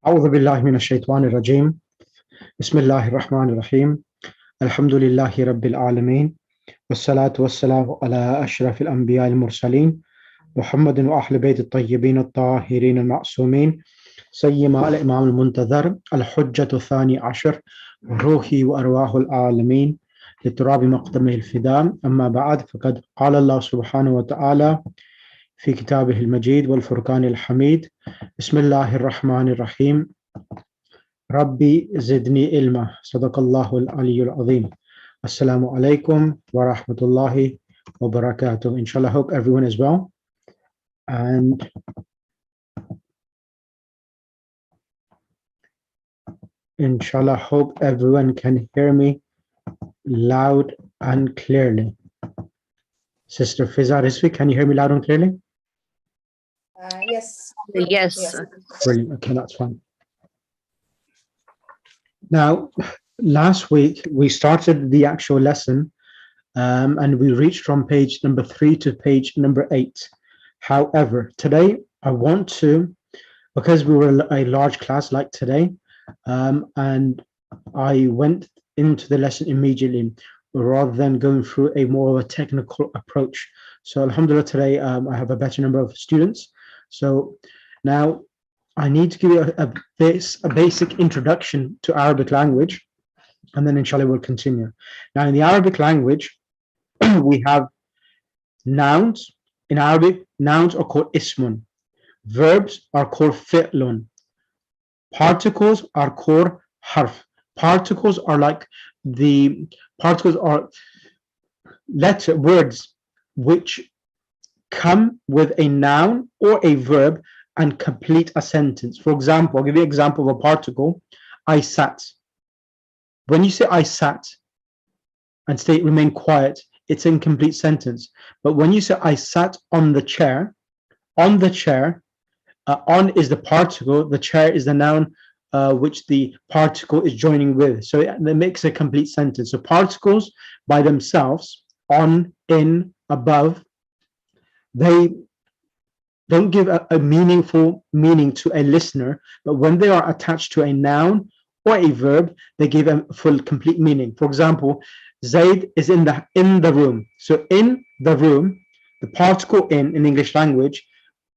أعوذ بالله من الشيطان الرجيم بسم الله الرحمن الرحيم الحمد لله رب العالمين والصلاة والسلام على أشرف الأنبياء المرسلين محمد وأهل بيت الطيبين الطاهرين المعصومين سيما الإمام المنتظر الحجة الثاني عشر روحي وأرواح العالمين لتراب مقدمه الفداء. أما بعد، فقد قال الله سبحانه وتعالى في كتابه المجيد والفرقان الحميد: بسم الله الرحمن الرحيم ربي زدني علما صدق الله العلي العظيم. Assalamu alaikum wa rahmatullahi wa barakatuh. Inshallah, hope everyone is well. And inshallah, hope everyone can hear me loud and clearly. Sister Fiza Rizvi, can you hear me loud and clearly? Yes. Yes. Brilliant. Okay, that's fine. Now, last week we started the actual lesson and we reached from page number 3 to page number 8. However, today I want to, because we were a large class like today, and I went into the lesson immediately rather than going through a more of a technical approach. So alhamdulillah, today I have a better number of students. So now I need to give you a basic introduction to Arabic language, and then inshallah we'll continue. Now, in the Arabic language, we have nouns. In Arabic, nouns are called ismun. Verbs are called fi'lun. Particles are called harf. Particles are words which come with a noun or a verb and complete a sentence. For example, I'll give you an example of a particle: I sat. When you say I sat and stay remain quiet, it's an incomplete sentence. But when you say I sat on the chair, on is the particle, the chair is the noun which the particle is joining with. So it makes a complete sentence. So particles by themselves, on, in, above, they don't give a meaningful meaning to a listener, but when they are attached to a noun or a verb, they give a full, complete meaning. For example, Zaid is in the room. So in the room, the particle in English language,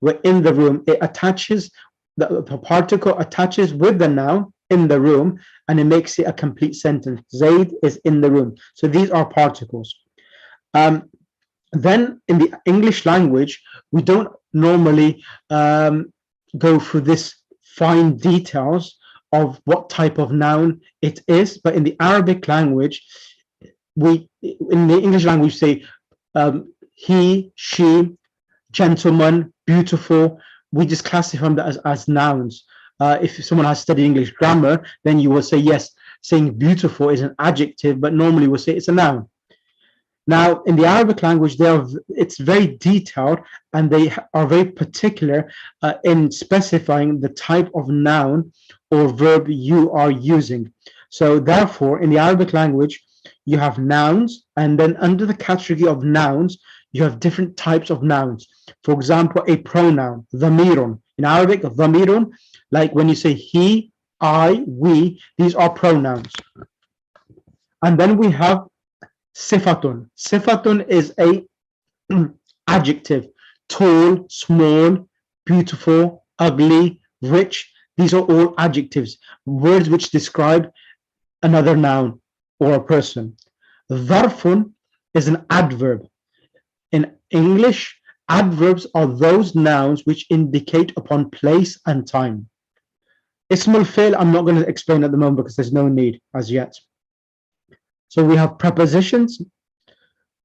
we're in the room, it attaches, the particle attaches with the noun in the room, and it makes it a complete sentence. Zaid is in the room. So these are particles. Then in the English language, we don't normally go through this fine details of what type of noun it is, but in the Arabic language, in the English language say he, she, gentleman, beautiful. We just classify them as nouns. If someone has studied English grammar, then you will say yes, saying beautiful is an adjective, but normally we'll say it's a noun. Now, in the Arabic language, it's very detailed, and they are very particular in specifying the type of noun or verb you are using. So therefore, in the Arabic language, you have nouns, and then under the category of nouns, you have different types of nouns. For example, a pronoun, dhamirun. In Arabic, dhamirun, like when you say he, I, we, these are pronouns. And then we have sifatun. Sifatun is a adjective: tall, small, beautiful, ugly, rich. These are all adjectives, words which describe another noun or a person. Dharfun is an adverb. In English, adverbs are those nouns which indicate upon place and time. Ismul Fi'l, I'm not going to explain at the moment because there's no need as yet. So we have prepositions,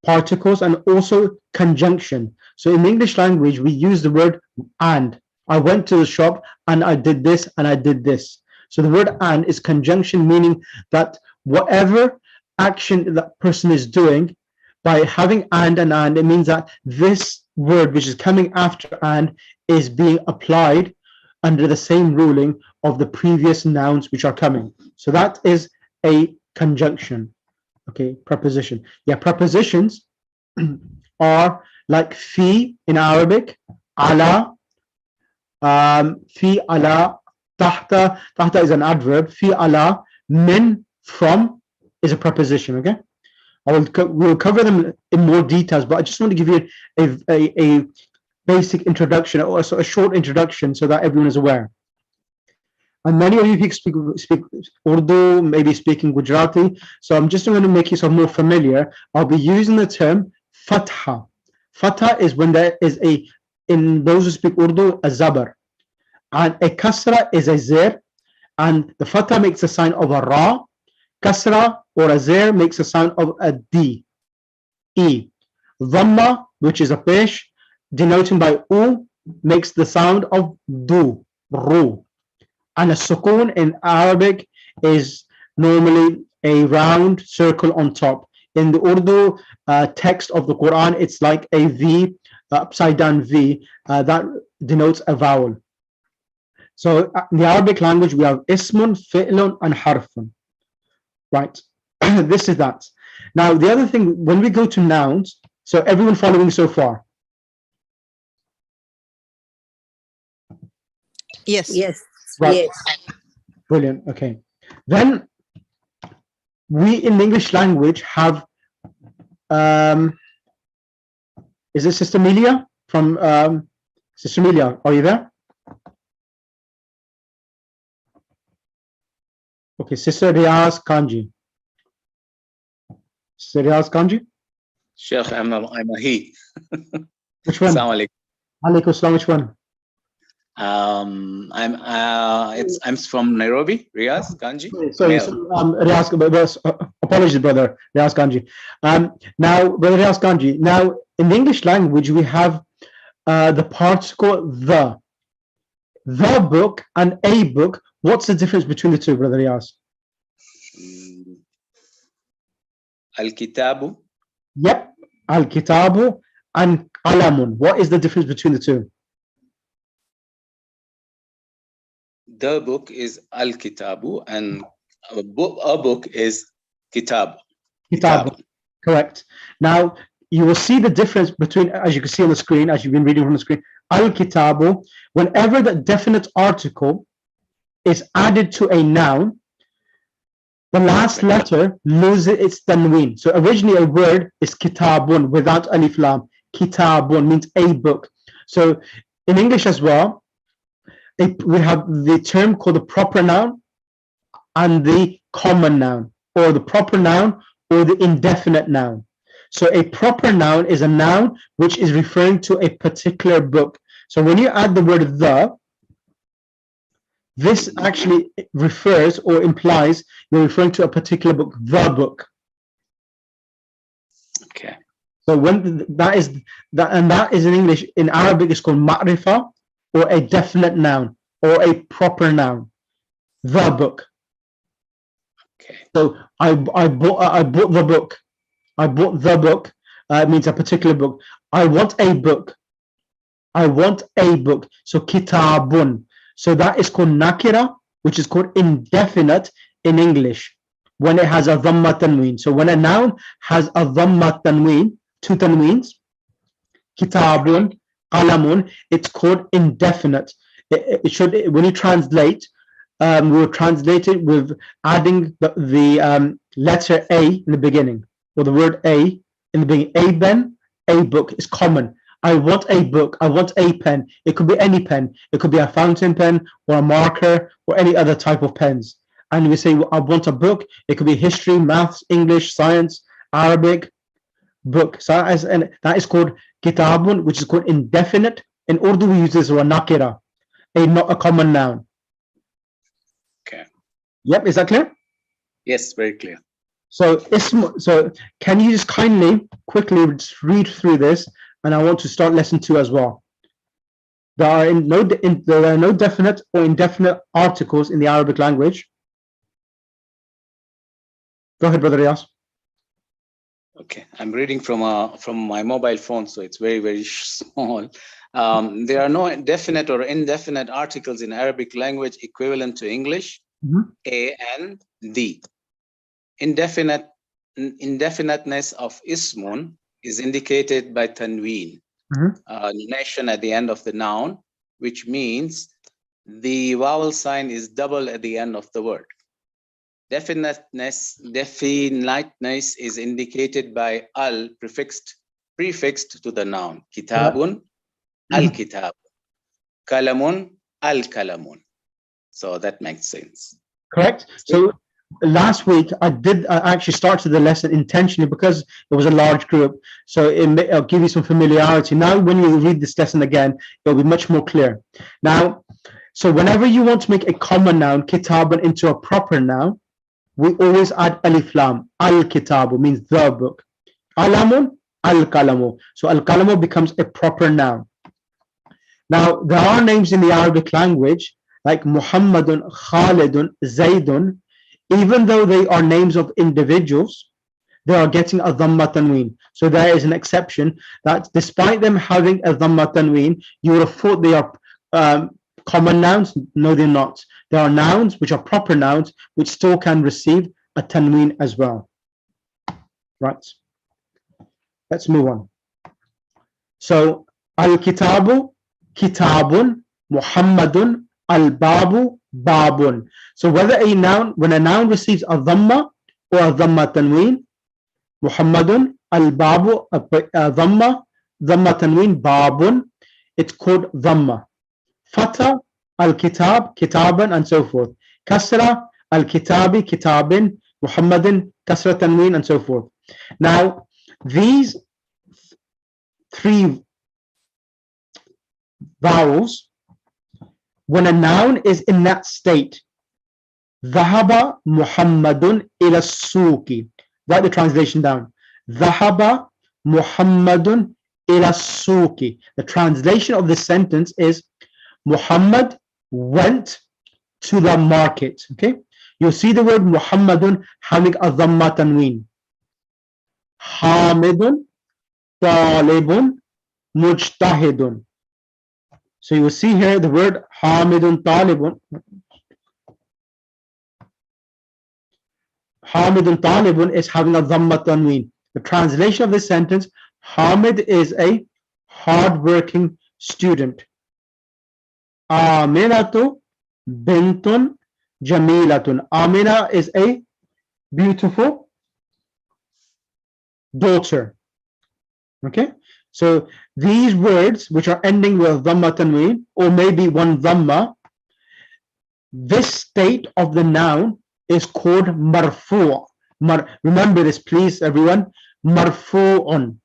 particles, and also conjunction. So in English language, we use the word and. I went to the shop and I did this and I did this. So the word and is conjunction, meaning that whatever action that person is doing, by having and, it means that this word which is coming after and is being applied under the same ruling of the previous nouns which are coming. So that is a conjunction. Okay, preposition. Yeah, prepositions are like fi in Arabic, ala, fi, ala, tahta is an adverb. Fi ala, min, from is a preposition. Okay, we'll cover them in more details, but I just want to give you a basic introduction, or a short introduction, so that everyone is aware. And many of you speak Urdu, maybe speaking Gujarati. So I'm just going to make yourself more familiar. I'll be using the term fatha. Fatha is when there is in those who speak Urdu, a zabar. And a kasra is a zir. And the fatha makes a sign of a ra. Kasra or a zir makes a sign of a d. E. Dhamma, which is a pesh, denoting by u, makes the sound of du, ru. And a sukoon in Arabic is normally a round circle on top. In the Urdu text of the Quran, it's like a V, upside down V, that denotes a vowel. So in the Arabic language, we have ismun, fi'lun, and harfun. Right, this is that. Now, the other thing, when we go to nouns, so everyone following so far? Yes. Yes. Right. Yes. Brilliant. Okay. Then we in the English language have, is it Sister Amelia from, Sister Amelia, are you there? Okay, Sister Riaz Kanji. Sister Riaz Kanji? Sheikh, I'm a he. Which one? Assalamu alaikum. Alaikum Assalam, which one? I'm from Nairobi, Riaz Kanji. Sorry, Riaz, apologies, brother Riaz Kanji. Now, brother Riaz Kanji, now in the English language we have the particle the book and a book. What's the difference between the two, brother Riaz? Al-Kitabu. Yep, al-kitabu and qalamun. What is the difference between the two? The book is Al-Kitabu and a book is Kitab. Kitab. Correct. Now, you will see the difference between, as you can see on the screen, as you've been reading from the screen, al-kitabu, whenever the definite article is added to a noun, the last letter loses its tanween. So originally a word is kitabun without alif lam. Kitabun means a book. So in English as well, we have the term called the proper noun and the common noun, or the proper noun or the indefinite noun. So a proper noun is a noun which is referring to a particular book. So when you add the word the, this actually refers or implies you're referring to a particular book, the book. Okay. So when that is in English, in Arabic it's called ma'rifa, or a definite noun or a proper noun, the book. Okay. So I bought the book. I bought the book. Means a particular book. I want a book. I want a book. So kitabun. So that is called nakira, which is called indefinite in English, when it has a dhamma tanween. So when a noun has a dhamma tanween, two tanweens, kitabun, qalamun, it's called indefinite. It should, when you translate, we'll translate it with adding the letter A in the beginning, or the word A in the beginning. A pen, a book is common. I want a book. I want a pen. It could be any pen. It could be a fountain pen or a marker or any other type of pens. And we say, well, I want a book. It could be history, maths, English, science, Arabic, book. So that is called kitabun, which is called indefinite. In Urdu, we use this word nakira, not a common noun. Okay. Yep, is that clear? Yes, very clear. So can you just kindly, quickly just read through this? And I want to start lesson 2 as well. There are no definite or indefinite articles in the Arabic language. Go ahead, brother Riyas. Okay, I'm reading from my mobile phone, so it's very, very small. There are no definite or indefinite articles in Arabic language equivalent to English. A and the. Indefiniteness of ismun is indicated by tanween, nation at the end of the noun, which means the vowel sign is double at the end of the word. Definiteness is indicated by al prefixed to the noun. Kitabun, al-kitab. Kalamun, al-kalamun. So that makes sense. Correct. So last week I actually started the lesson intentionally because it was a large group. So I'll give you some familiarity. Now when you read this lesson again, it'll be much more clear. Now, so whenever you want to make a common noun, kitaban, into a proper noun, we always add alif lam. Al-kitabu means the book. Alamun, al-kalamu. So al-kalamu becomes a proper noun. Now, there are names in the Arabic language like Muhammadun, Khalidun, Zaydun. Even though they are names of individuals, they are getting a dhamma tanween. So there is an exception that despite them having a dhamma tanween, you would have thought they are common nouns. No, they're not. There are nouns which are proper nouns which still can receive a tanween as well. Right. Let's move on. So al-kitabu, kitabun, Muhammadun, al-babu, babun. So when a noun receives a dhamma or a dhamma tanween, Muhammadun, al-babu, dhamma tanween, babun, it's called dhamma. Fatha, al-kitab, kitaban, and so forth. Kasra, al-kitabi, kitabin, Muhammadin, kasra tanween, and so forth. Now, these three vowels, when a noun is in that state, Dhahaba Muhammadun ila suki. Write the translation down. Dhahaba Muhammadun ila suki. The translation of this sentence is Muhammad went to the market. Okay, you'll see the word Muhammadun having a dhamma tanween. Hamidun, talibun, mujtahidun. So you will see here the word Hamidun talibun. Hamidun talibun is having a dhamma tanween. The translation of this sentence: Hamid is a hard-working student. Aminatu bintun jamilatun. Amina is a beautiful daughter. Okay, so these words which are ending with dhamma tanween, or maybe one dhamma, this state of the noun is called marfu'. Remember this, please, everyone. Marfu'un.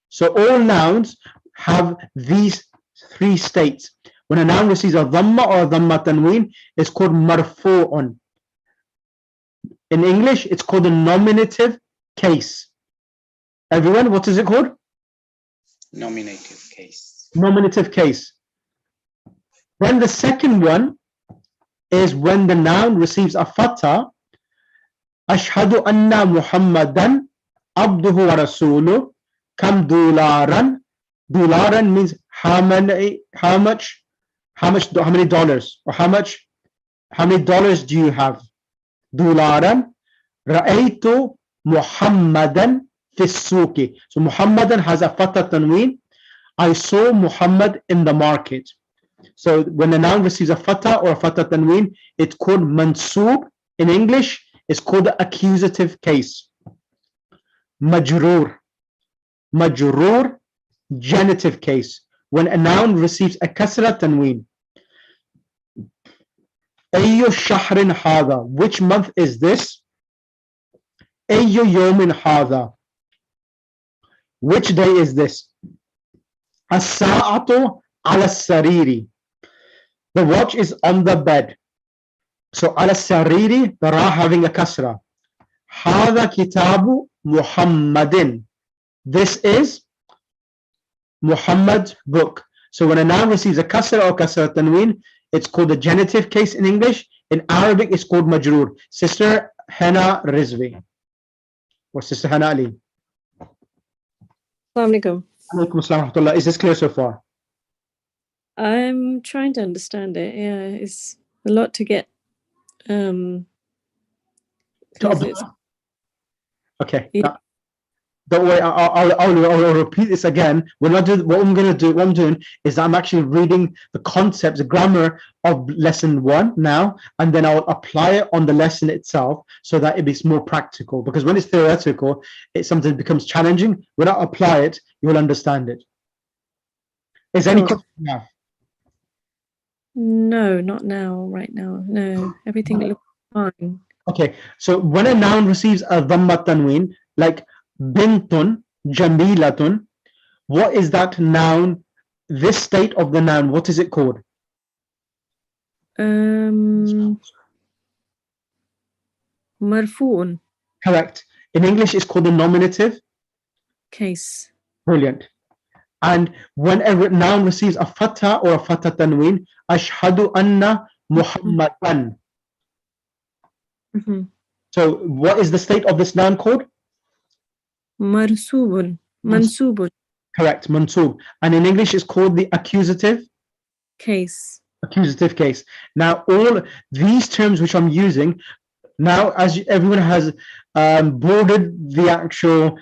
So all nouns have these three states. When a noun receives a dhamma or a dhamma tanween, it's called marfu'un. In English, it's called a nominative case. Everyone, what is it called? Nominative case. Nominative case. Then the second one is when the noun receives a fatha. Ashhadu anna Muhammadan abduhu wa rasuluh. Kam dularan. Dularan means how many dollars, or how many dollars do you have? Dularan. Ra'aytu Muhammadan fi suki. So Muhammadan has a fatha tanween. I saw Muhammad in the market. So when a noun receives a fatha or a fatha tanween, it's called mansoob. In English, it's called the accusative case. Majroor. Majroor, genitive case. When a noun receives a kasra tanween. Ayyu shahrin hadha. Which month is this? Ayyu yawmin hadha. Which day is this? As-sa'atu ala sariri. The watch is on the bed. So ala sariri, the ra having a kasra. Hadha kitabu Muhammadin. This is Muhammad's book. So when a noun receives a kasra or kasra tanween, it's called the genitive case in English. In Arabic, it's called majroor. Sister Hana Rizvi. Or Sister Hana Ali. Assalamu alaikum. Is this clear so far? I'm trying to understand it. Yeah, it's a lot to get. Okay. Yeah. Don't worry, I'll repeat this again. We're not doing what I'm going to do. What I'm doing is I'm actually reading the concepts, the grammar of lesson 1 now, and then I'll apply it on the lesson itself so that it is more practical. Because when it's theoretical, it sometimes becomes challenging. When I apply it, you will understand it. Is there any Sure. question now? No, not now, right now. No, everything looks fine. Okay, so when a noun receives a dhamma tanween, like bintun, jamilatun, what is that noun? This state of the noun, what is it called? Marfu'un Correct. In English, it's called the nominative. case. Brilliant. And when a noun receives a fatha or a fatha tanween, ashhadu anna muhammadan. So what is the state of this noun called? Marsubun, mansubun Correct, mansub. And in English, it's called the accusative. case. Accusative case. Now, all these terms which I'm using now, as everyone has boarded the actual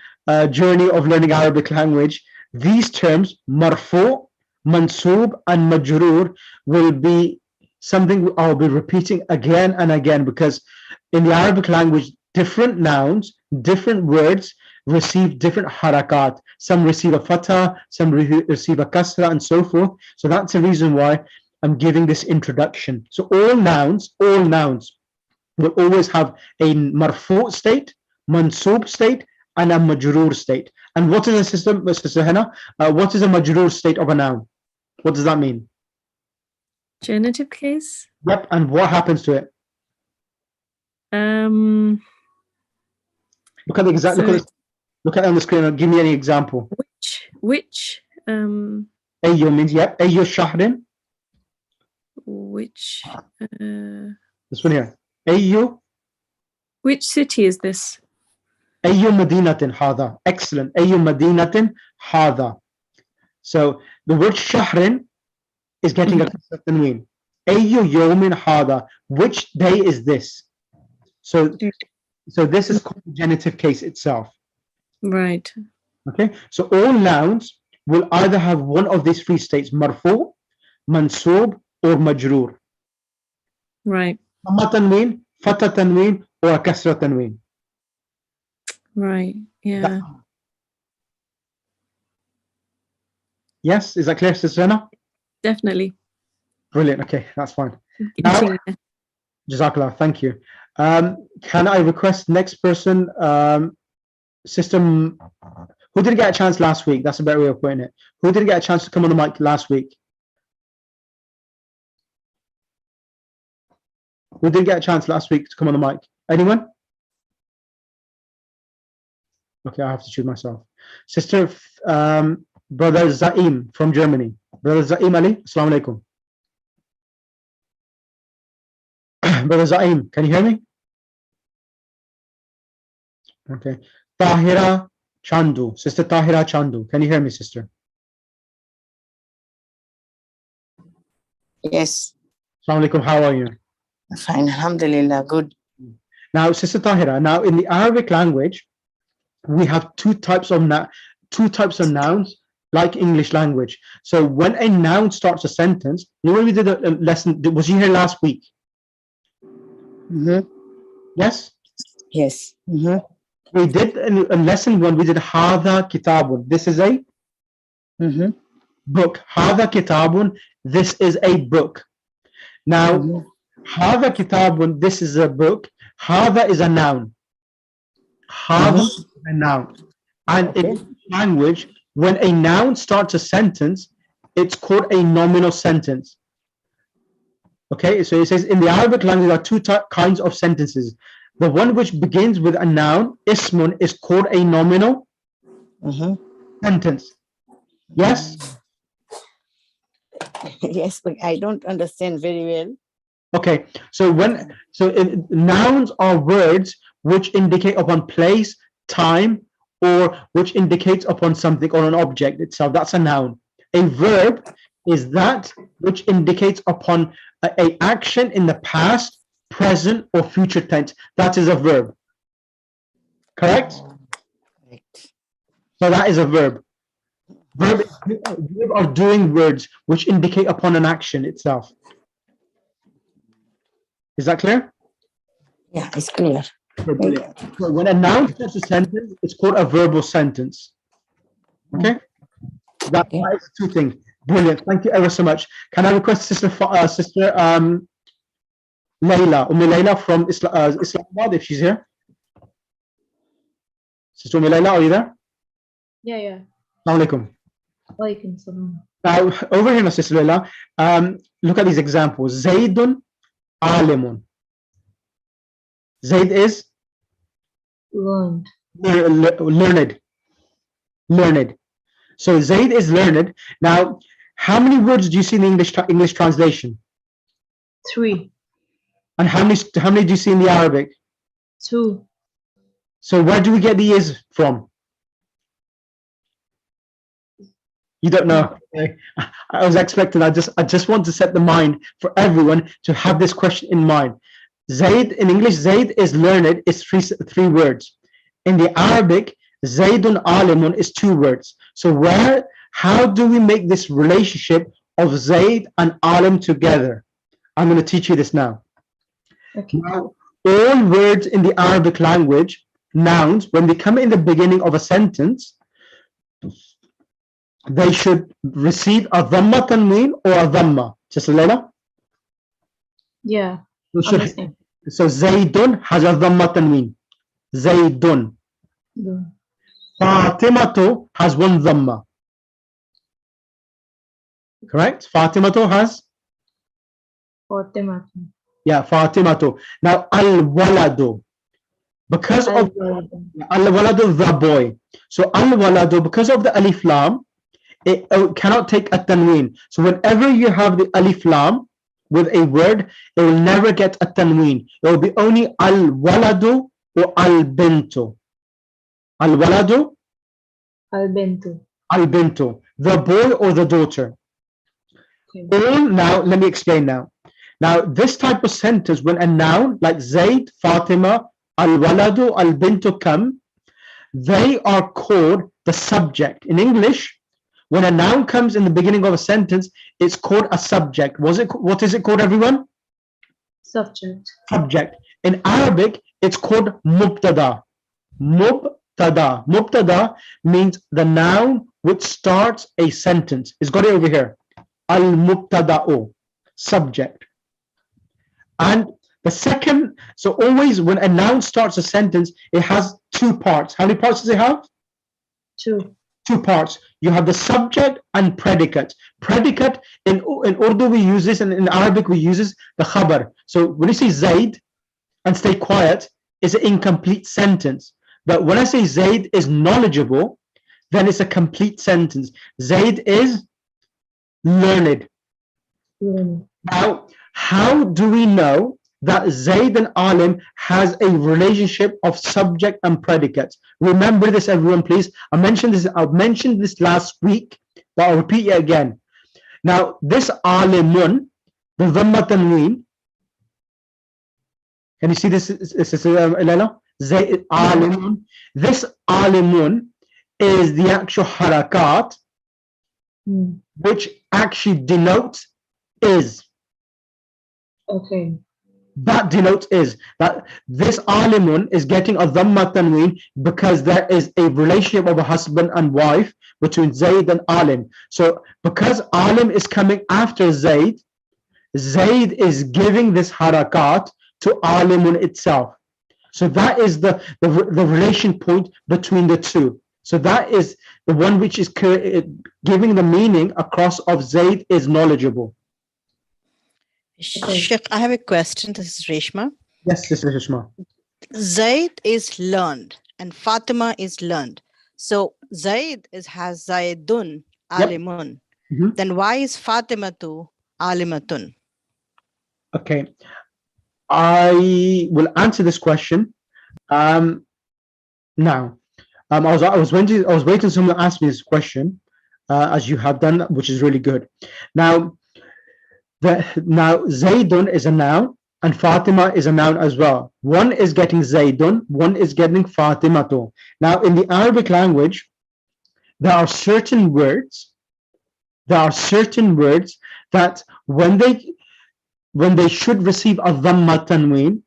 journey of learning Arabic language, these terms, marfu, mansub, and majroor, will be something I'll be repeating again and again, because in the Arabic language, different nouns, different words receive different harakat. Some receive a fatha, some receive a kasra, and so forth. So that's the reason why I'm giving this introduction. So all nouns will always have a marfu state, mansub state, and a majroor state. And what is a system, Mr. Sahana? What is a majroor state of a noun? What does that mean? Genitive case. Yep. And what happens to it? Look at the exact. Look at it on the screen and give me any example. Which Ayyo means yep. Ayyo shahrin. Which This one here. Ayyo. Which city is this? Ayyo madinatin hada. Excellent. Ayyo madinatin hada. So the word shahrin is getting a tanween. Ayyo yawmin hada. Which day is this? So this is called the genitive case itself. Right. Okay. So all nouns will either have one of these three states: marfu, mansub, or majroor. Right. Dhamma tanween, fatha tanween, or a kasra tanween. Right. Yeah. Yes, is that clear, Sister Anna? Definitely. Brilliant. Okay, that's fine. Now, Jazakallah, thank you. Can I request next person, system, who didn't get a chance last week? That's a better way of putting it. Who didn't get a chance to come on the mic last week? Who didn't get a chance last week to come on the mic? Anyone? Okay, I have to choose myself. Sister, Brother Zaim from Germany. Brother Zaim Ali, Assalamu alaikum. Brother Zaim, can you hear me? Okay. Tahira Chandu, Sister Tahira Chandu, can you hear me, sister? Yes. Assalamu alaikum, how are you? Fine, alhamdulillah, good. Now, Sister Tahira, now in the Arabic language, we have two types of nouns like English language. So when a noun starts a sentence, you know when we did a lesson, was you here last week? Yes? Yes. We did a lesson one, we did Hadha Kitabun. This is a book. Hadha Kitabun, this is a book. Now, Hadha Kitabun, this is a book. Hadha is a noun. Hadha is a noun. And in language, when a noun starts a sentence, it's called a nominal sentence. Okay, so it says in the Arabic language, there are two kinds of sentences. The one which begins with a noun, ismun, is called a nominal sentence. Yes? Yes, but I don't understand very well. Okay, so nouns are words which indicate upon place, time, or which indicates upon something or an object itself. That's a noun. A verb is that which indicates upon a action in the past, present, or future tense. That is a verb. Correct? Correct. So that is a verb. Verb are doing words which indicate upon an action itself. Is that clear? Yeah, it's clear. Brilliant. So when a noun starts a sentence, it's called a verbal sentence. Okay? That is two things. Brilliant. Thank you ever so much. Can I request Sister Layla, Layla from Islamabad, if she's here? Sister Layla, are you there? Yeah. Assalamu alaikum. Walaikum salam. Now, over here, Sister Layla, look at these examples. Zaydun alimun. Zayd is Learned. Learned. So Zayd is learned. Now, how many words do you see in the English translation? 3. And how many do you see in the Arabic? 2. So where do we get the is from? You don't know. I was expecting. I just want to set the mind for everyone to have this question in mind. Zayd in English, Zayd is learned is three words. In the Arabic, Zaydun alimun is 2 words. So how do we make this relationship of Zayd and alim together? I'm going to teach you this now. Okay. Now, all words in the Arabic language, nouns, when they come in the beginning of a sentence, they should receive a dhamma tanween or a dhamma. Just Layla? Yeah. So Zaydun has a dhamma tanween. Zaydun. Fatimatu has 1 dhamma. Correct? Fatimatu has? Fatimatu. Yeah, Fatimatu. Now, al-waladu. Because of al-waladu, the boy. So al-waladu, because of the alif lam, it cannot take a tanween. So whenever you have the alif lam with a word, it will never get a tanween. It will be only al-waladu or al-bintu. Al-waladu, Al-bintu. al-bintu, the boy or the daughter. Okay. Now, let me explain now. Now, this type of sentence, when a noun like Zayd, Fatima, al-waladu, al-bintu come, they are called the subject. In English, when a noun comes in the beginning of a sentence, it's called a subject. What is it called, everyone? Subject. Subject. In Arabic, it's called mubtada. Mubtada. Mubtada means the noun which starts a sentence. It's got it over here. Al-mubtada'u. Subject. And the second, so always when a noun starts a sentence, it has 2 parts. How many parts does it have? 2. 2 parts. You have the subject and predicate. Predicate, in Urdu we use this, and in Arabic we use this, the khabar. So when you say Zayd and stay quiet, it's an incomplete sentence. But when I say Zayd is knowledgeable, then it's a complete sentence. Zayd is learned. Now, how do we know that Zayd and alim has a relationship of subject and predicate? Remember this, everyone, please. I mentioned this last week, but I'll repeat it again. Now, this alimun, the dhamma tanween, can you see this, Elena? Zayd alimun. This alimun is the actual harakat, which actually denotes is. Okay. That denotes is that this alimun is getting a dhamma tanween because there is a relationship of a husband and wife between Zayd and alim. So because alim is coming after Zayd, Zayd is giving this harakat to alimun itself. So that is the relation point between the two. So that is the one which is giving the meaning across of Zayd is knowledgeable. Sheikh, I have a question. This is Reshma. Yes, this is Reshma. Zayd is learned and Fatima is learned. So Zayd has Zaydun alimun. Yep. Then why is Fatima to alimatun? Okay, I will answer this question. Now, I was waiting someone to ask me this question, as you have done, which is really good. Now Zaydun is a noun and Fatima is a noun as well. One is getting Zaydun, one is getting Fatimatu. Now in the Arabic language, there are certain words that when they should receive a dhamma tanween,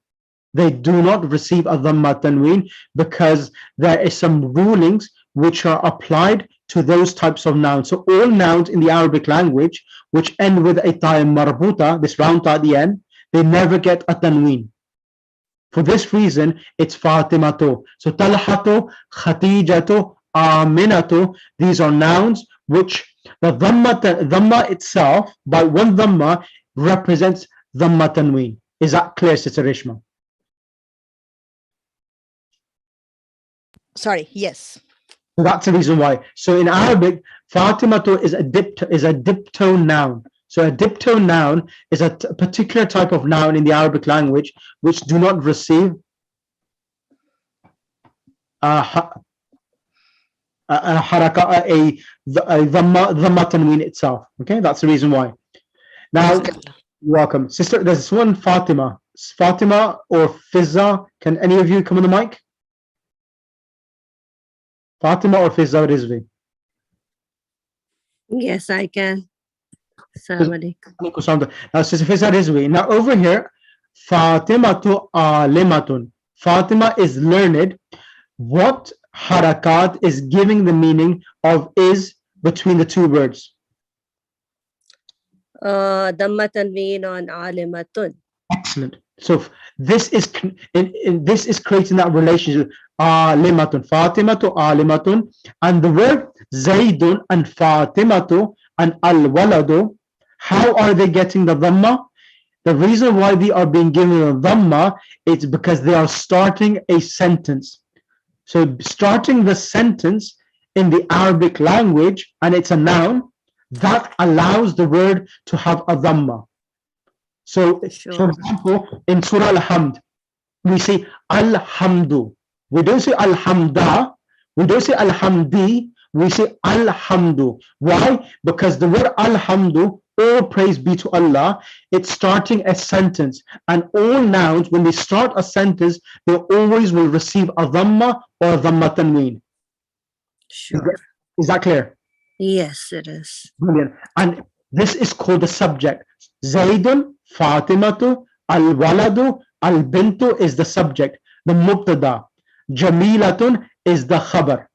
they do not receive a dhamma tanween, because there is some rulings which are applied to those types of nouns. So all nouns in the Arabic language which end with a ta marbuta, this round ta at the end, they never get a tanween. For this reason, it's Fatimatu. So Talhatu, Khatijatu, Aminatu, these are nouns which the dhamma itself, by one dhamma, represents dhamma tanween. Is that clear, Sister Rishma? Sorry, yes. So that's the reason why. So in Arabic, Fatimatu is a diptone noun. So a diptone noun is a particular type of noun in the Arabic language which do not receive a dhamma tanween itself. Okay, that's the reason why. Now, you're welcome. Sister, there's one Fatima. Fatima or Fizza, can any of you come on the mic? Fatima or Fizza Rizvi? Yes, I can. Assalamu alaikum. Now, Sister Fizza Rizvi. Now, over here, Fatimatu alimatun. Fatima is learned. What harakat is giving the meaning of is between the two words? Dhamma tanween on alimatun. Excellent. So this is this is creating that relationship. Alimatun, Fatimatu alimatun, and the word Zaidun and Fatimatu and al-waladu, how are they getting the dhamma? The reason why they are being given a dhamma is because they are starting a sentence. So starting the sentence in the Arabic language, and it's a noun, that allows the word to have a dhamma. So, Sure. for example, in Surah Al-Hamd, we say Alhamdu. We don't say Alhamda. We don't say Alhamdi. We say Alhamdu. Why? Because the word Alhamdu, all praise be to Allah, it's starting a sentence. And all nouns, when they start a sentence, they always will receive a dhamma or a dhamma tanween. Sure. Is that clear? Yes, it is. Brilliant. And this is called the subject. Zaidun, Fatimatu, Al-Waladu, Al-Bintu is the subject, the mubtada. Jamilatun is the khabar.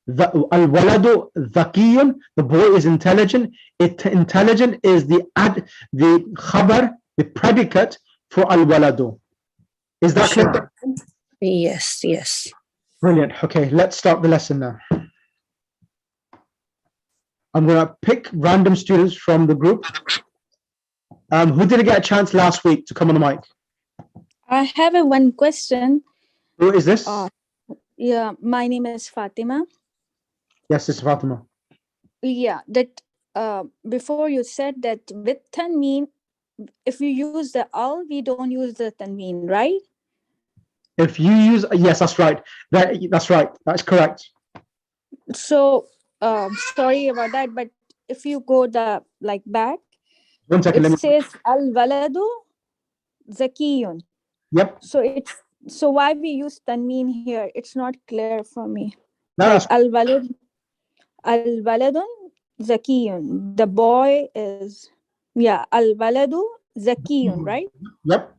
Al-Waladu Zakiyun, the boy is intelligent. Intelligent is the khabar, the predicate for Al-Waladu. Is that clear? Sure. Yes, yes. Brilliant. Okay, let's start the lesson now. I'm going to pick random students from the group. Who didn't get a chance last week to come on the mic? I have one question. Who is this? Yeah, my name is Fatima. Yes, it's Fatima. Yeah, that before you said that with tanween, if you use the al, we don't use the tanween, right? If you use, yes, that's right. That's right. That's correct. So sorry about that, but if you go back, 1 second. it says al waladu zakiyun. Yep. So why we use tanween here? It's not clear for me. No, Like al waladun zakiyun. The boy is, yeah, al waladu zakiyun, right? Yep.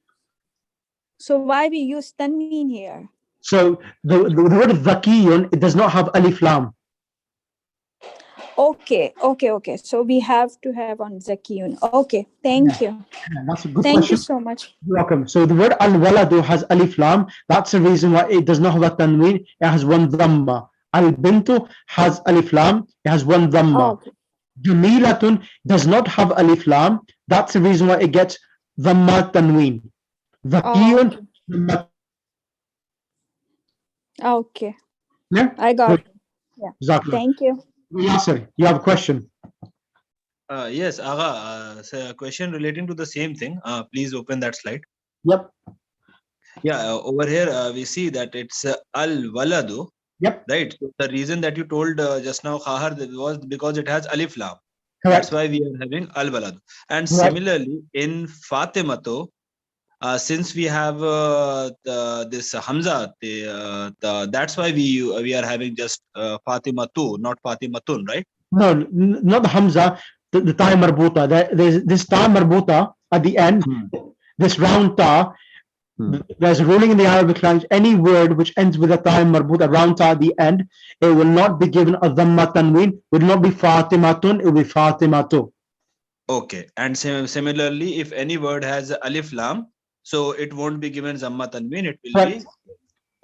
So why we use tanween here? So the word zakiyun, it does not have alif lam. Okay. So we have to have on zakiyun. Okay, thank you. Yeah, that's a good Thank question. you so much. You're welcome. So the word al-waladu has alif lam. That's the reason why it does not have a tanween. It has one dhamma. Al-bintu has alif lam. It has one dhamma. Okay. Jamilatun does not have alif lam. That's the reason why it gets dhamma tanween. Zakiyun. Okay. Yeah. I got it. Yeah. Exactly. Thank you. Yasser, you have a question? Yes, Agha, so a question relating to the same thing. Please open that slide. Yep. Yeah, over here we see that it's al-waladu. Yep. Right. So the reason that you told just now, Khahar, was because it has alif lam. Correct. That's why we are having al-waladu. And Right. similarly, in Fatimatu, since we have this Hamza, that's why we are having just Fatima tu, not Fatima tun, right? No, not the Hamza, the ta marbuta. There's this ta marbuta at the end, this round ta. There's a ruling in the Arabic language, any word which ends with a ta marbuta, round ta at the end, it will not be given a dhamma tanween, will not be Fatimatun, it will be Fatimatu. Okay, and similarly, if any word has alif lam, so it won't be given zamma tanween, it will be. Correct.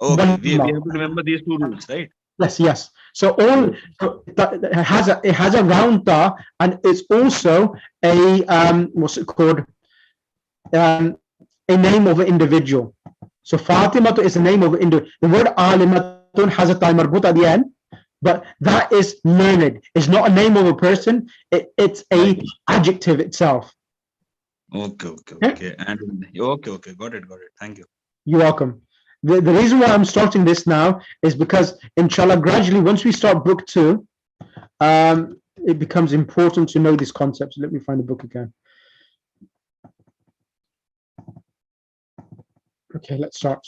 Okay, we Dhamma. have to remember these two rules, right? Yes. So it has a round ta, and it's also a what's it called? A name of an individual. So Fatimatu is a name of an individual. The word Alimatun has a ta marbuta at the end, but that is learned. It's not a name of a person. It's a adjective itself. Okay. And okay, got it. Thank you. You're welcome. The reason why I'm starting this now is because, inshallah, gradually, once we start book 2, it becomes important to know these concepts. Let me find the book again. Okay, let's start.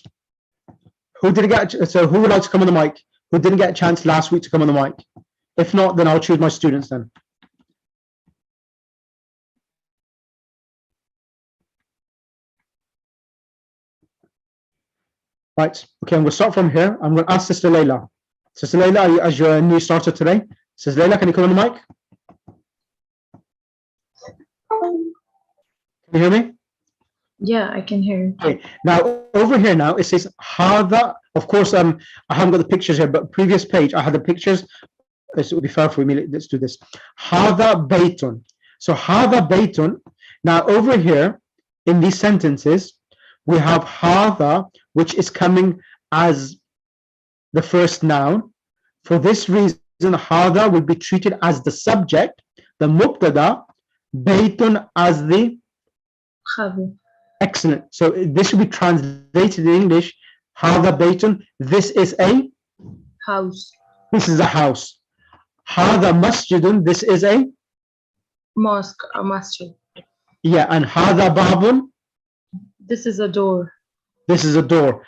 Who didn't get? So, who would like to come on the mic? Who didn't get a chance last week to come on the mic? If not, then I'll choose my students then. Right. Okay, I'm going to start from here. I'm going to ask Sister Layla. Sister Layla, as you're a new starter today, Sister Layla, can you come on the mic? Can you hear me? Yeah, I can hear you. Okay. Now over here now it says Hada. Of course, I haven't got the pictures here, but previous page I had the pictures. This would be fair for me. Let's do this. Hada Baytun. So Hada Baytun. Now over here in these sentences, we have Hada, which is coming as the first noun. For this reason, Hada will be treated as the subject, the Mubtada, Baytun as the Khabar. excellent. So this will be translated in English. Hada Baytun. This is a House. This is a house. Hada Masjidun. This is a Mosque, a masjid. yeah. And Hada Babun. This is a door. This is a door.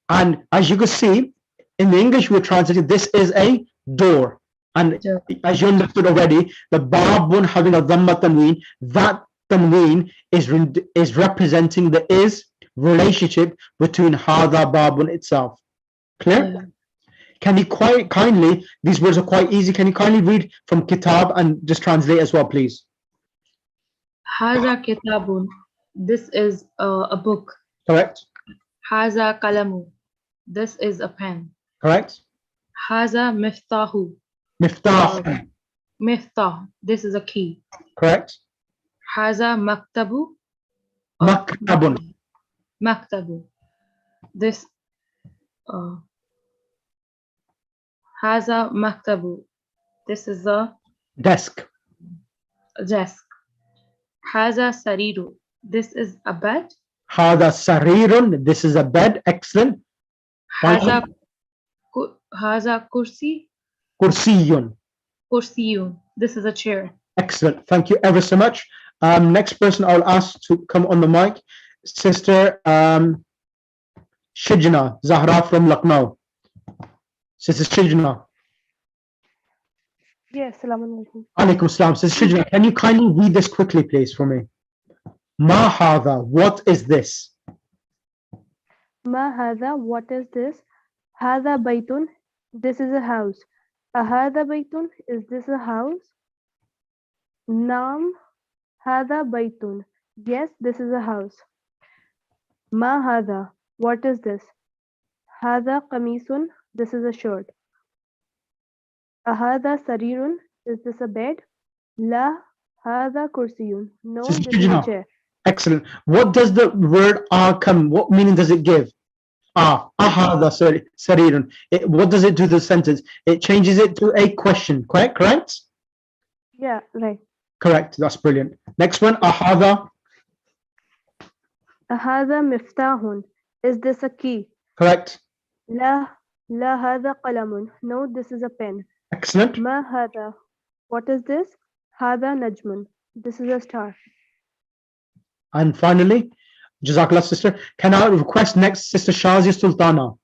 And as you can see, in the English we're translating this is a door. And Yeah. as you understood already, the Babun having a Dhamma Tanween, that Tanween is representing the is relationship between Hada Babun itself. Clear? Yeah. Can you quite kindly, these words are quite easy, can you kindly read from Kitab and just translate as well, please? Haza kitabun. This is a book. Correct? Haza kalamu. This is a pen. Correct? Haza miftahu. Miftah. Miftah. This is a key. Correct? Haza maktabu. Maktabun. Maktabu. This Haza maktabu. This is a Desk. desk. Haza sariru. This is a bed. Hada Sarirun. This is a bed. Excellent. Haza Haza kursi. Kursiyun. Kursiyun. This is a chair. Excellent. Thank you ever so much. Next person I'll ask to come on the mic, Sister Shijna Zahra from Lucknow. Sister Shijna. Yes, Assalamu alaikum. Alaikum salam. Sister Shijna, can you kindly read this quickly, please, for me? Ma hadha, what is this? Ma hadha, what is this? Hadha baytun, this is a house. Ahadha baytun, is this a house? Naam, hadha baytun, yes, this is a house. Ma hadha, what is this? Hadha qamisun, this is a shirt. Ahadha sarirun, is this a bed? La hadha kursiyun, no, Sister this is a Shijna. chair. Excellent. What does the word come? What meaning does it give? Ahadha sarirun. What does it do to the sentence? It changes it to a question. Correct? Yeah, right. Correct. That's brilliant. Next one. Ahadha. Ahadha miftahun, is this a key? Correct. La hadha qalamun, no, this is a pen. Excellent. Ma hadha, what is this? Hadha najmun, this is a star. And finally, Jazakallah, sister. Can I request next Sister Shazia Sultana?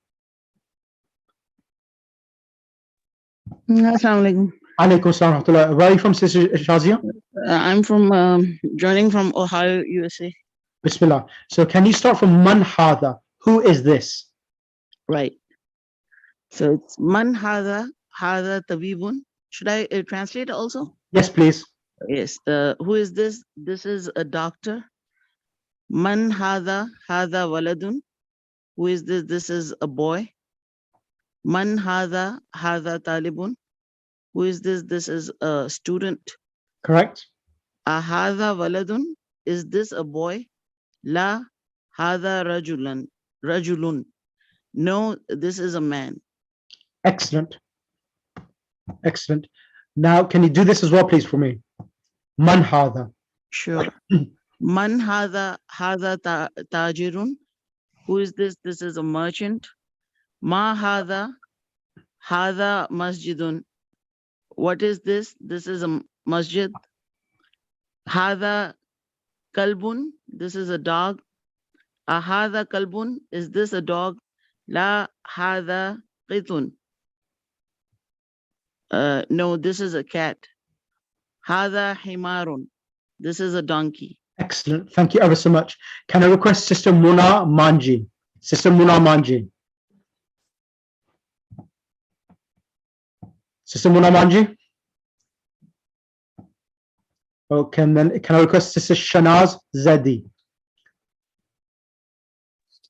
Assalamu alaikum. Alaikum salam wa rahmatullah. Where are you from, Sister Shazia? I'm from joining from Ohio, USA. Bismillah. So can you start from man hada? Who is this? Right. So it's man hada tabibun. Should I translate also? Yes, please. Yes. Who is this? This is a doctor. Man hada waladun. Who is this? This is a boy. Man hada talibun. Who is this? This is a student. Correct. Ahada waladun. Is this a boy? La hada rajulun. No, this is a man. Excellent. Excellent. Now, can you do this as well, please, for me? Man hada. Sure. Man hada tajirun. Who is this? This is a merchant. Ma hada masjidun. What is this? This is a masjid. Hada kalbun. This is a dog. Ahada kalbun. Is this a dog? La hada qitun. No, this is a cat. Hada himarun. This is a donkey. Excellent. Thank you ever so much. Can I request Sister Muna Manji? Sister Muna Manji. Sister Muna Manji? Okay, and then can I request Sister Shanaz Zedi?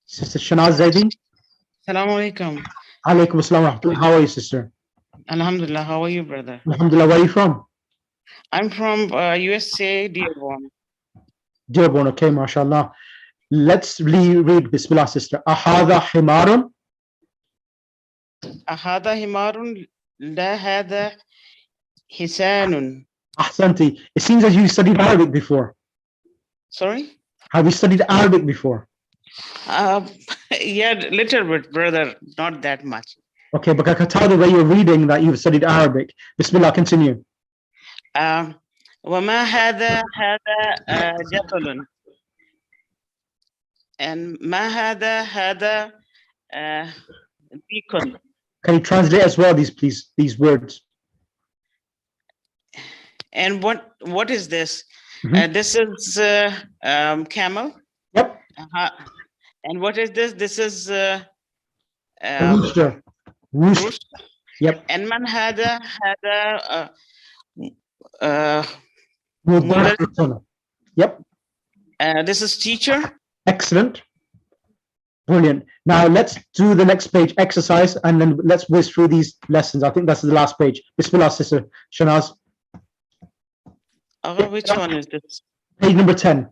Sister Shanaz Zedi? Assalamu alaikum. Alaikum assalam wa rahmatullah. How are you, sister? Alhamdulillah. How are you, brother? Alhamdulillah. Where are you from? I'm from USA, Dearborn. Dearborn. Okay, mashallah. Let's read Bismillah, sister. Ahada himarun. Ahada himarun la hada hisanun. Ahsanti. It seems as you studied Arabic before. Sorry? Have you studied Arabic before? Yeah, little bit, brother. Not that much. Okay, but I can tell the way you're reading that you've studied Arabic. Bismillah, continue. وما هذا جبل. And ما هذا beacon. Can you translate as well these words? And what is this? Mhm. This is camel. Yep. And what is this? This is Rooster. rooster. Yep. And man hada Mudarrisuna. Yep. this is teacher. Excellent. Brilliant. Now let's do the next page exercise and then let's whiz through these lessons. I think that's the last page. Bismillah, sister Shanaz. Which one is this? Page number 10.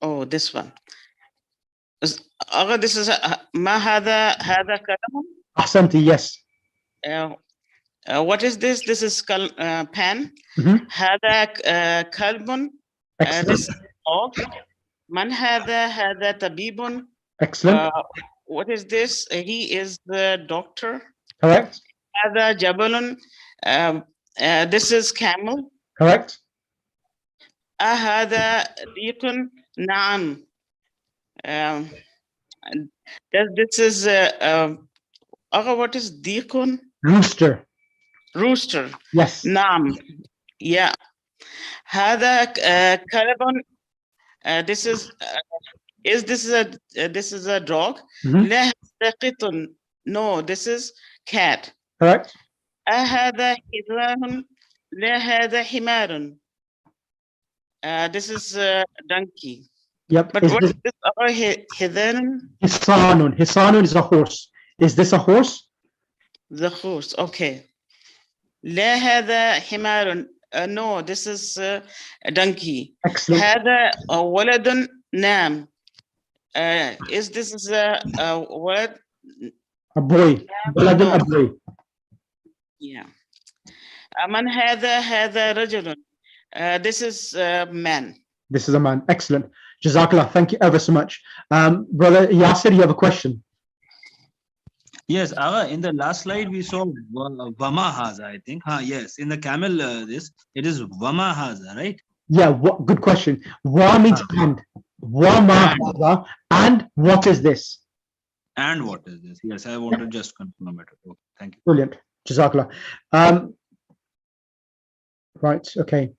Oh, this one. This is ma hada kalamun. Ahsanti, yes. What is this? This is pen. Mhm. Hada kalbun. Excellent. This is dog. Man hada tabibun. Excellent. What is this? He is the doctor. Correct. Hada jabalun. This is camel. Correct. Hada diqun. Naam. This is what is diqun? Rooster. Rooster. Yes. Naam. Yeah. Hada kalbun. This is this is a dog. Mhm. La hada qitun. No, this is cat. Correct. هذا حذاء لا هذا حمار. This is a donkey. Yep. But Is what this is حذاء? Hisanun? Hisanun is a horse. Is this a horse? The horse. Okay. لا هذا حمار. No, this is a donkey. Excellent. هذا ولد نام. Is this a ولد? A boy. No. A boy. Yeah. من هذا رجل. This is a man. This is a man. Excellent. Jazakallah. Thank you ever so much. Brother Yasir, you have a question? Yes, in the last slide we saw Vama Haza, I think. Yes, in the camel, it is Vama Haza, right? Yeah, what good question. Wa means and. Wa ma hadha, and what is this? And what is this? Yes, I want to just confirm it. Okay, thank you. Brilliant. Jazakallah. Right, okay.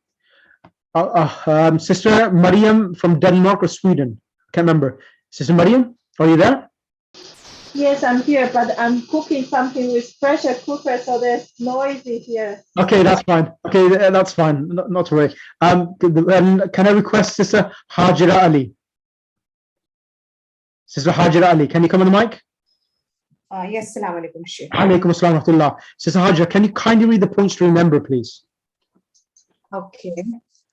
Sister Mariam from Denmark or Sweden? Can't remember. Sister Mariam, are you there? Yes, I'm here, but I'm cooking something with pressure cooker, so there's noisy here. Okay, that's fine. Okay, that's fine. Not to worry. Can I request Sister Hajira Ali? Sister Hajira Ali, can you come on the mic? Yes, Assalamu alaikum, Sheikh. Alaikum assalam wa rahmatullah. Sister Hajira, can you kindly read the points to remember, please? Okay.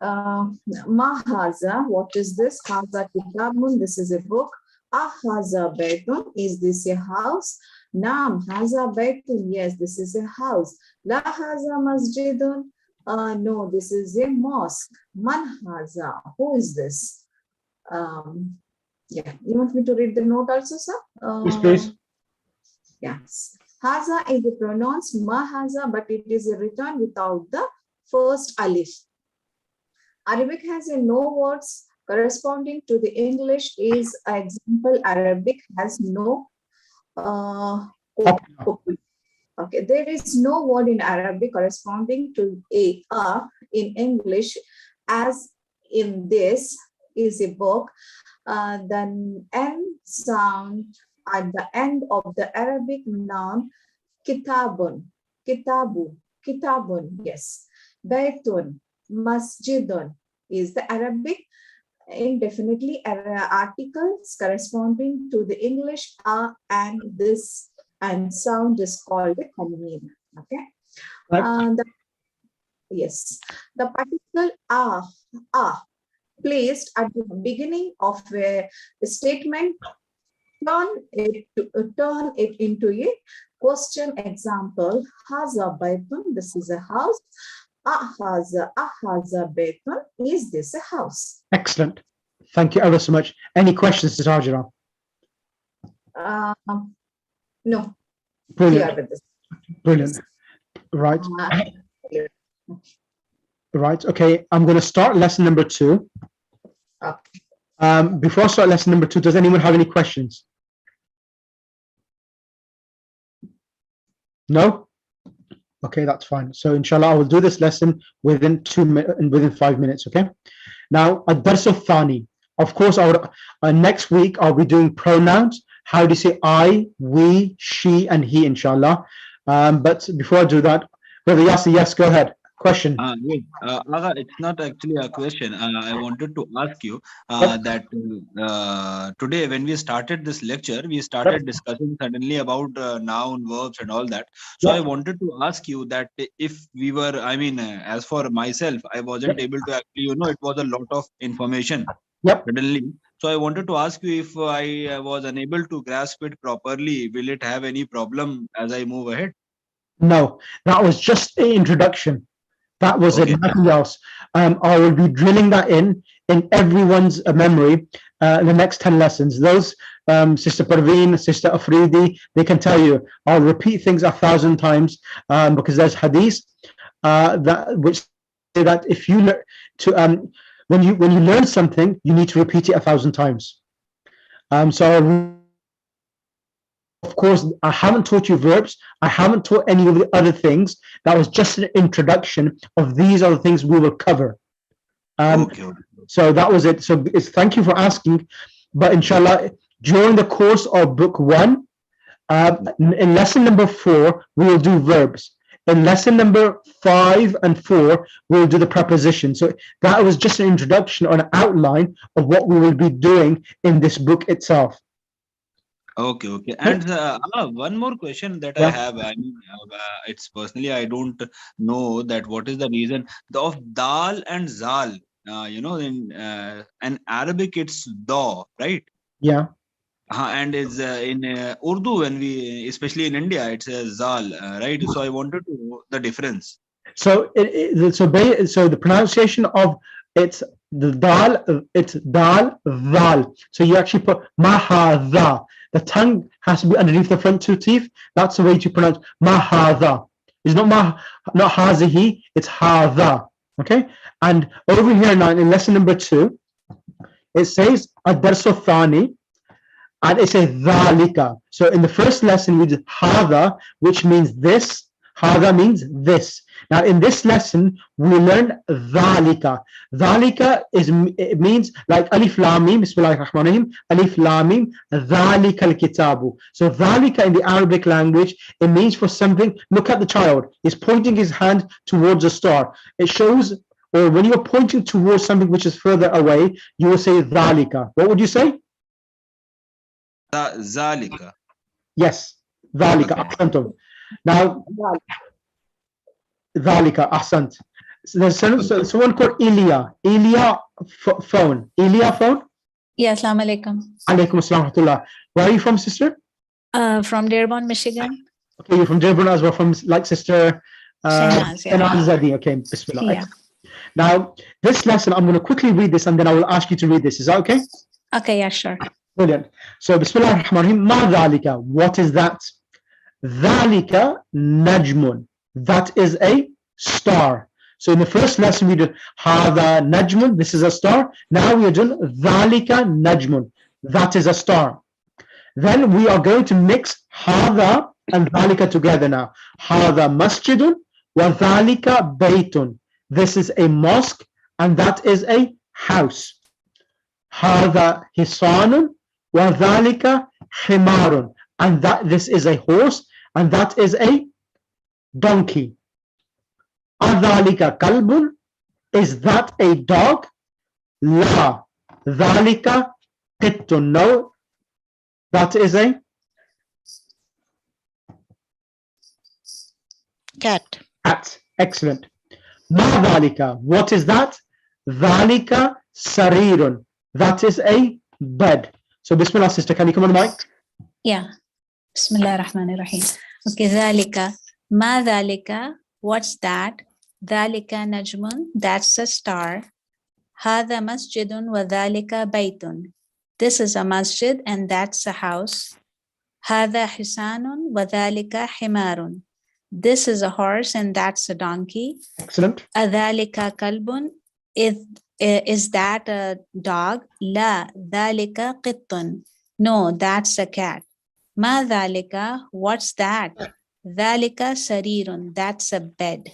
Mahaza, what is this? Haza kitabun, this is a book. Haza baytun, is this a house? Naam, haza baytun, yes, this is a house. La haza masjidun, no, this is a mosque. Man haza, who is this? Yeah, you want me to read the note also, sir? Yes, please. Yes. Haza is pronounced mahaza, but it is written without the first alif. Arabic has no words corresponding to the English. Is example, Arabic has no okay, there is no word in Arabic corresponding to a in English, as in this is a book. The N sound at the end of the Arabic noun kitabun, kitabu, kitabun, yes. Baytun, masjidun is the Arabic indefinitely articles corresponding to the English and this and sound is called the tanween. Okay. Yes, the particle placed at the beginning of a statement turn it into a question. Example, haza baytun, this is a house. Ahaza baytun, is this a house? Excellent. Thank you ever so much. Any questions, Sister Hajira? No. Brilliant. Brilliant. Right. Right. Okay. I'm going to start lesson number 2. Okay. Before I start lesson number 2, does anyone have any questions? No? Okay, that's fine. So inshallah, I will do this lesson within 5 minutes. Okay. Now, ad-dars al-thani. Of course, next week I'll be doing pronouns. How do you say I, we, she, and he, inshallah. But before I do that, Brother Yassi, yes, go ahead. Question. Yes. Aga, it's not actually a question. I wanted to ask you that today when we started this lecture, we started discussing suddenly about noun, verbs and all that. So I wanted to ask you that if we were, I mean, as for myself, I wasn't able to actually, it was a lot of information suddenly. So I wanted to ask you if I was unable to grasp it properly, will it have any problem as I move ahead? No, that was just an introduction. That was it, nothing else. I will be drilling that in everyone's memory in the next 10 lessons. Those, Sister Parveen, Sister Afridi, they can tell you, I'll repeat things 1,000 times because there's hadith which say that if you when you learn something, you need to repeat it 1,000 times. So of course, I haven't taught you verbs. I haven't taught any of the other things. That was just an introduction of these are the things we will cover. So that was it. So thank you for asking. But inshallah, during the course of book 1, in lesson number 4, we will do verbs. In lesson number 5 and 4, we'll do the preposition. So that was just an introduction or an outline of what we will be doing in this book itself. Okay. And one more question that I have, I mean, it's personally, I don't know that what is the reason of dal and zal, in Arabic, it's da, right? Yeah. And it's in Urdu, when we, especially in India, it's zal, right? So I wanted to know the difference. So so the pronunciation of it's the dal, it's dal, zal. So you actually put mahadha. The tongue has to be underneath the front 2 teeth. That's the way to pronounce mahadha. It's not hazihi, it's hadha. Okay, and over here now in lesson number 2, it says ad-darsu thani, and it says dhalika. So in the first lesson we did hada, which means this. Hada means this. Now in this lesson we learn dhalika. Dhalika it means like alif lam mim, bismillahir rahmanir rahim, alif lam mim, dhalika al-kitabu. So dhalika in the Arabic language, it means for something. Look at the child, he's pointing his hand towards a star. It shows, or when you're pointing towards something which is further away, you will say dhalika. What would you say? Zalika. Yes, dhalika. Ahsantum. Now, dhalika, ahsant. So there's someone called Ilya. Ilya phone. Ilya phone? Yeah, assalamu alaikum. Alaikum assalam rahmatullah. Where are you from, sister? From Dearborn, Michigan. Okay, you're from Dearborn as well, from like sister Shahnaz, yeah. Shahnaz Zadi. Okay, bismillah. Yeah. Now, this lesson, I'm going to quickly read this and then I will ask you to read this. Is that okay? Okay, yeah, sure. Brilliant. So, bismillah ar-Rahman ar-Rahim. Ma dhalika. What is that? Dhalika najmun. That is a star. So, in the first lesson, we did hada najmun. This is a star. Now we are doing dhalika najmun. That is a star. Then we are going to mix hada and dhalika together now. Hada masjidun wa dhalika baytun. This is a mosque and that is a house. Hada hisanun wa dhalika himarun. And this is a horse and that is a donkey. Adhalika kalbun. Is that a dog? La. Dhalika qittun. No. That is a cat. Cat. Excellent. Ma dhalika. What is that? Dhalika sarirun. That is a bed. So bismillah, sister, can you come on the mic? Yeah. Bismillah ar-Rahman ar-Rahim. Okay, dhalika. Ma dhalika. What's that? Dhalika najmun. That's a star. Hada masjidun wa dhalika baytun. This is a masjid and that's a house. Hada hisanun wa dhalika himarun. This is a horse and that's a donkey. Excellent. Adhalika kalbun. Is that a dog? La. Dhalika qittun. No, that's a cat. Ma dhalika. What's that? Dhalika sarirun. That's a bed.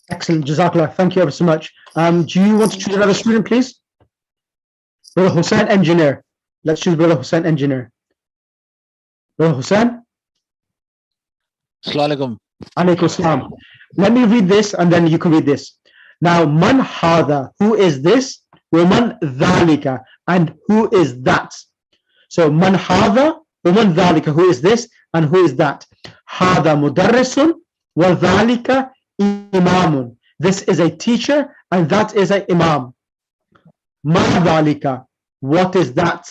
Excellent. Jazakallah. Thank you ever so much. Do you want to choose another student, please? Brother Hussein, engineer. Let's choose Brother Hussein, engineer. Brother Hussein? Assalamualaikum. Alaikum salam. Let me read this and then you can read this. Now, man hada, who is this? Woman dhalika, and who is that? So, man hada, woman dhalika, who is this and who is that? Hada mudarrisun wa dhalika imamun. This is a teacher and that is an imam. Ma dhalika, what is that?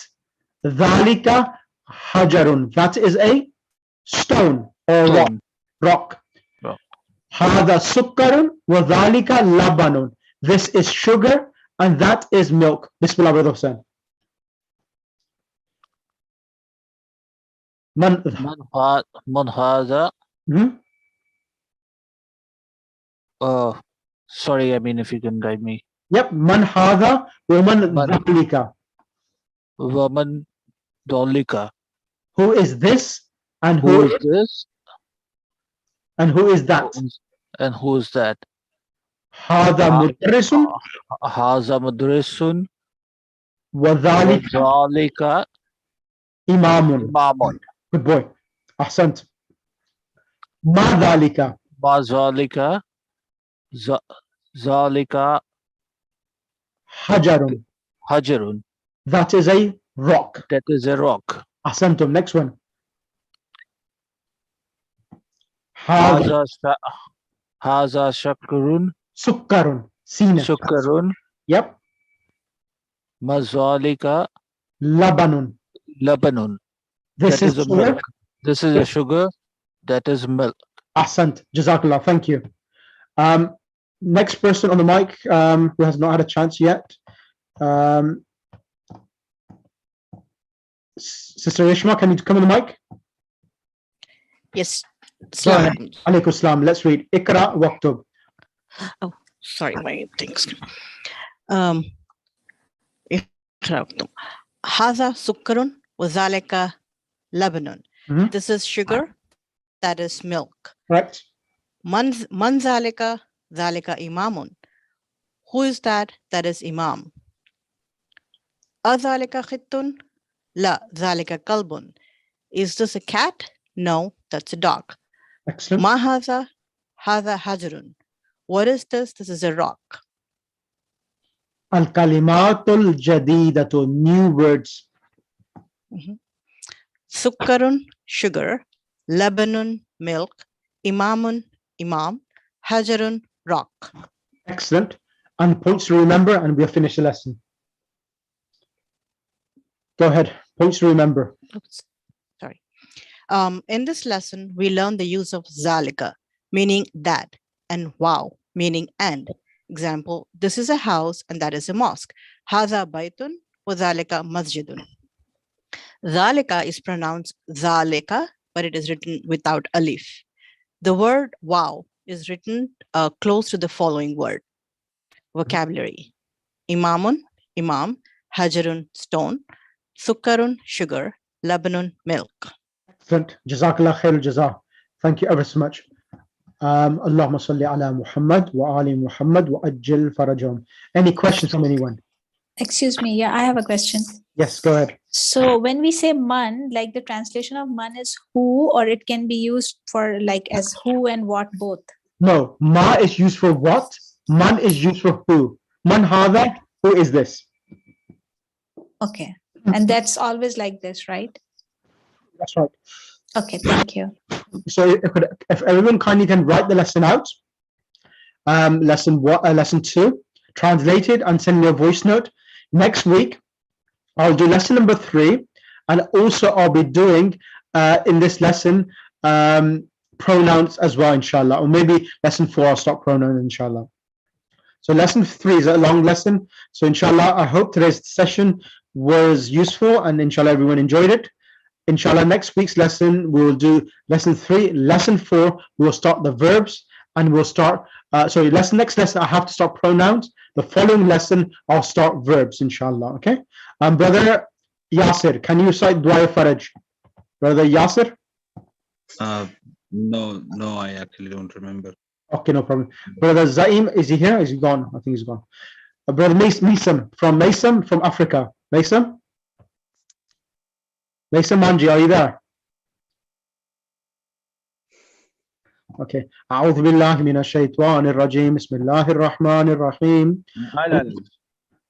Dhalika hajarun, that is a stone or rock. Hada sukkarun wa dhalika labanun. This is sugar and that is milk. Bismillah, Brother Hussain. Man hada. Sorry, I mean, if you can guide me. Yep, man hada woman dhalika. Woman dhalika. Who is this and who is this? And who is that? And who is that? Hada mudarrisun. Haza mudarrisun. Wa dhalika imamun. Good boy. Ahsant. Ma dhalika. Ma dhalika. Zalika hajarun. Hajarun. That is a rock. That is a rock. Ahsantum. Next one. Haza shakarun. Sukkarun. Sina. Sukkarun. Yep. Mazalika labanun. Labanun. This is a milk. This is a sugar. That is milk. Ahsant. Jazakallah. Thank you. Next person on the mic who has not had a chance yet. Sister Reshma, can you come on the mic? Yes. Alaykum salam. Let's read. Ikra waktub. Oh, sorry, my things. هذا سكر وذلك لبن. This is sugar, that is milk. Right. من ذلك إمام. Who is that? That is Imam. أذلك خط؟ لا ذلك كلب. Is this a cat? No, that's a dog. Excellent. ما هذا؟ هذا حجر. What is this? This is a rock. الكلمات الجديدة, new words. سكر, sugar. لبن, milk. إمام, imam. حجر, rock. Excellent. And points to remember, and we'll finish the lesson. Go ahead. Points to remember. Oops. Sorry. In this lesson, we learn the use of zalika, meaning that, and wow, meaning and. Example, this is a house and that is a mosque. Hadha baytun wa zalika masjidun. Zalika is pronounced zalika, but it is written without alif. The word wow is written close to the following word. Vocabulary. Imamun, imam. Hajarun, stone. Sukkarun, sugar. Labanun, milk. Excellent. Jazakallah khair al-jazaa. Thank you ever so much. Allahumma salli ala Muhammad wa ali Muhammad wa ajil farajahum. Any questions from anyone? Excuse me. Yeah, I have a question. Yes, go ahead. So when we say man, like the translation of man is who, or it can be used for like as who and what both? No, ma is used for what, man is used for who. Man hada, who is this? Okay. And that's always like this, right? That's right. Okay, thank you. So if everyone kindly can write the lesson out, lesson 2, translate it and send me a voice note. Next week, I'll do lesson number 3, and also I'll be doing in this lesson pronouns as well, inshallah, or maybe lesson 4 I'll start pronouns, inshallah. So lesson 3 is a long lesson, so inshallah I hope today's session was useful and inshallah everyone enjoyed it. Inshallah next week's lesson we will do lesson 3. Lesson 4 we'll start the verbs, and we'll start next lesson I have to start pronouns. The following lesson I'll start verbs, inshallah. Okay. Brother Yasir, can you cite Dua Faraj? Brother Yasir? No, I actually don't remember. Okay, no problem. Brother Zaim, is he here? Is he gone? I think he's gone. Brother Mason from Africa. Mason Manji, are you there? Okay. أعوذ بالله من الشيطان الرجيم. بسم الله الرحمن الرحيم.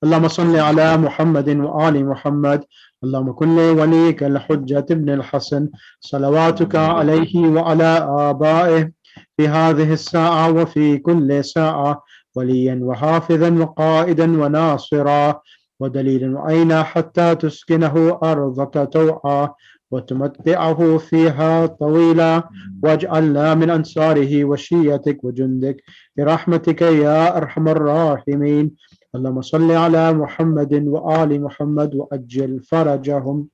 اللهم صل على محمد وآل محمد. اللهم كن وليك الحجة ابن الحسن صلواتك عليه وعلى آبائه في هذه الساعة وفي كل ساعة وليا وحافظا وقائدا وناصرا ودليلا وعينا حتى تسكنه أرضك توعا وتمتعه فيها طويلا واجعلنا من أنصاره وشيتك وجندك برحمتك يا أرحم الراحمين. اللهم صل على محمد وآل محمد وأجل فرجهم.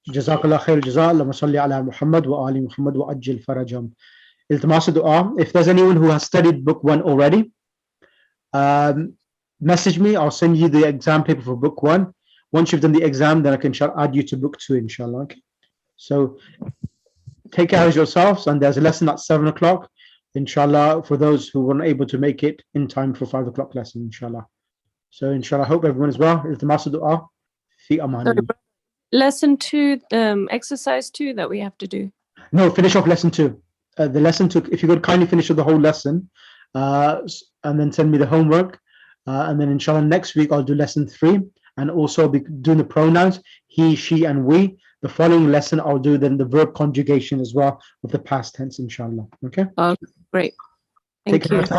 جزاك الله خير الجزاء. اللهم صل على محمد وآل محمد وأجل فرجهم. التماس دعاء. If there's anyone who has studied book 1 already, message me. I'll send you the exam paper for book 1. Once you've done the exam, then I can add you to book 2, inshallah. Okay. So take care of yourselves, and there's a lesson at 7 o'clock, inshallah, for those who weren't able to make it in time for 5 o'clock lesson, inshallah. So inshallah, I hope everyone is well. Iltimas dua fi aman. Lesson 2, exercise 2 that we have to do. No, finish off lesson 2. The lesson 2, if you could kindly finish the whole lesson, and then send me the homework, and then inshallah next week I'll do lesson 3, and also be doing the pronouns he, she, and we. The following lesson I'll do then the verb conjugation as well of the past tense, inshallah. Okay. Oh, great. Thank you.